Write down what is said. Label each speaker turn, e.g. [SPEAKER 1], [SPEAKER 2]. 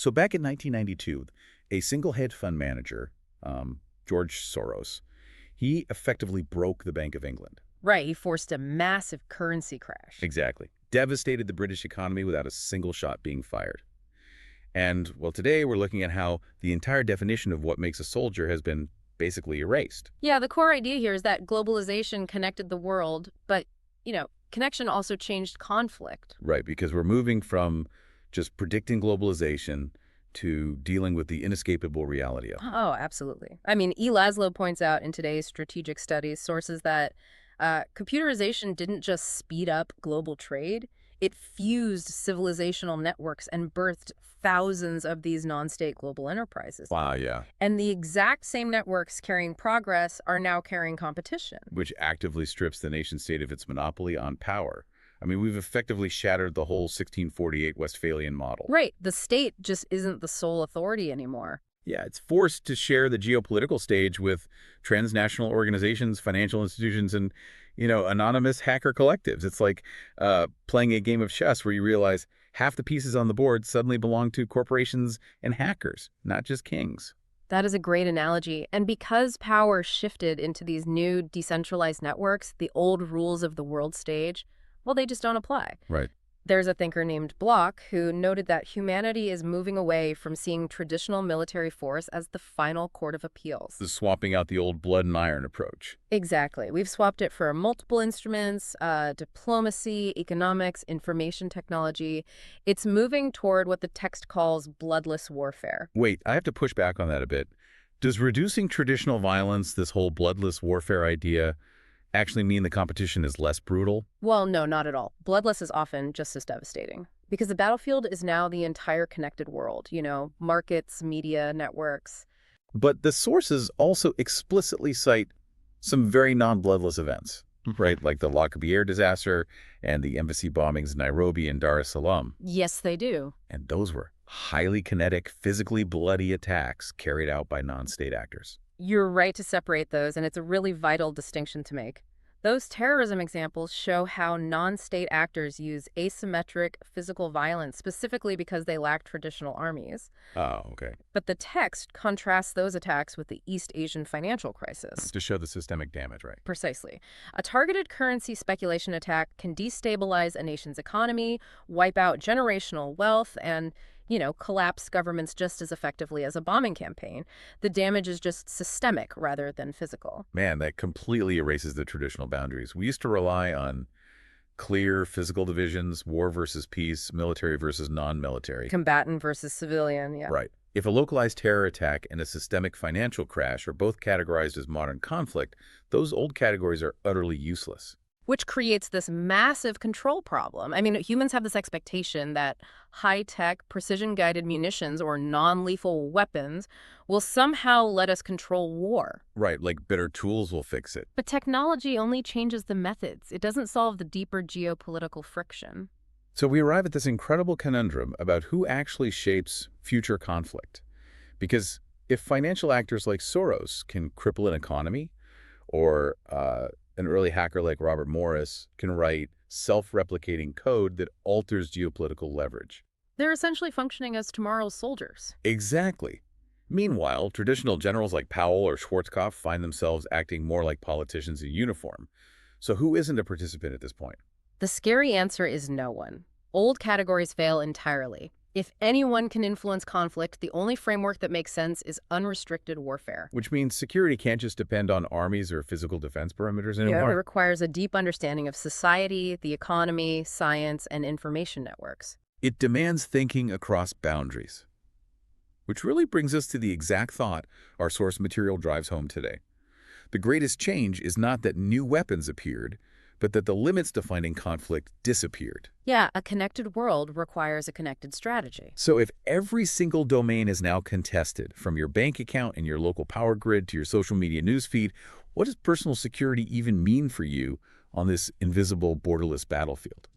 [SPEAKER 1] So back in 1992, a single hedge fund manager, George Soros, he effectively broke the Bank of England.
[SPEAKER 2] Right, he forced a massive currency crash.
[SPEAKER 1] Exactly. Devastated the British economy without a single shot being fired. And, well, today we're looking at how the entire definition of what makes a soldier has been basically erased.
[SPEAKER 2] Yeah, the core idea here is that globalization connected the world, but, connection also changed conflict.
[SPEAKER 1] Right, because we're moving from just predicting globalization to dealing with the inescapable reality of it.
[SPEAKER 2] Oh, absolutely. I mean, E. Laszlo points out in today's strategic studies sources that computerization didn't just speed up global trade, it fused civilizational networks and birthed thousands of these non-state global enterprises.
[SPEAKER 1] Wow, yeah.
[SPEAKER 2] And the exact same networks carrying progress are now carrying competition.
[SPEAKER 1] Which actively strips the nation-state of its monopoly on power. I mean, we've effectively shattered the whole 1648 Westphalian model.
[SPEAKER 2] Right. The state just isn't the sole authority anymore.
[SPEAKER 1] Yeah, it's forced to share the geopolitical stage with transnational organizations, financial institutions, and, anonymous hacker collectives. It's like playing a game of chess where you realize half the pieces on the board suddenly belong to corporations and hackers, not just kings.
[SPEAKER 2] That is a great analogy. And because power shifted into these new decentralized networks, the old rules of the world stage, well, they just don't apply.
[SPEAKER 1] Right.
[SPEAKER 2] There's a thinker named Bloch who noted that humanity is moving away from seeing traditional military force as the final court of appeals.
[SPEAKER 1] The swapping out the old blood and iron approach.
[SPEAKER 2] Exactly. We've swapped it for multiple instruments, diplomacy, economics, information technology. It's moving toward what the text calls bloodless warfare.
[SPEAKER 1] Wait, I have to push back on that a bit. Does reducing traditional violence, this whole bloodless warfare idea, actually mean the competition is less brutal?
[SPEAKER 2] Well, no, not at all. Bloodless is often just as devastating. Because the battlefield is now the entire connected world, markets, media, networks.
[SPEAKER 1] But the sources also explicitly cite some very non-bloodless events, right? Like the Lockerbie disaster and the embassy bombings in Nairobi and Dar es Salaam.
[SPEAKER 2] Yes, they do.
[SPEAKER 1] And those were highly kinetic, physically bloody attacks carried out by non-state actors.
[SPEAKER 2] You're right to separate those, and it's a really vital distinction to make. Those terrorism examples show how non-state actors use asymmetric physical violence specifically because they lack traditional armies.
[SPEAKER 1] Oh, okay.
[SPEAKER 2] But the text contrasts those attacks with the East Asian financial crisis.
[SPEAKER 1] To show the systemic damage, right?
[SPEAKER 2] Precisely. A targeted currency speculation attack can destabilize a nation's economy, wipe out generational wealth, and collapse governments just as effectively as a bombing campaign. The damage is just systemic rather than physical.
[SPEAKER 1] Man, that completely erases the traditional boundaries. We used to rely on clear physical divisions, war versus peace, military versus non-military.
[SPEAKER 2] Combatant versus civilian, yeah.
[SPEAKER 1] Right. If a localized terror attack and a systemic financial crash are both categorized as modern conflict, those old categories are utterly useless.
[SPEAKER 2] Which creates this massive control problem. I mean, humans have this expectation that high-tech, precision-guided munitions or non-lethal weapons will somehow let us control war.
[SPEAKER 1] Right, like better tools will fix it.
[SPEAKER 2] But technology only changes the methods. It doesn't solve the deeper geopolitical friction.
[SPEAKER 1] So we arrive at this incredible conundrum about who actually shapes future conflict. Because if financial actors like Soros can cripple an economy, or an early hacker like Robert Morris can write self-replicating code that alters geopolitical leverage.
[SPEAKER 2] They're essentially functioning as tomorrow's soldiers.
[SPEAKER 1] Exactly. Meanwhile, traditional generals like Powell or Schwarzkopf find themselves acting more like politicians in uniform. So who isn't a participant at this point?
[SPEAKER 2] The scary answer is no one. Old categories fail entirely. If anyone can influence conflict, the only framework that makes sense is unrestricted warfare.
[SPEAKER 1] Which means security can't just depend on armies or physical defense perimeters anymore.
[SPEAKER 2] It requires a deep understanding of society, the economy, science, and information networks.
[SPEAKER 1] It demands thinking across boundaries. Which really brings us to the exact thought our source material drives home today. The greatest change is not that new weapons appeared, but that the limits defining conflict disappeared.
[SPEAKER 2] Yeah, a connected world requires a connected strategy.
[SPEAKER 1] So if every single domain is now contested, from your bank account and your local power grid to your social media newsfeed, what does personal security even mean for you on this invisible, borderless battlefield?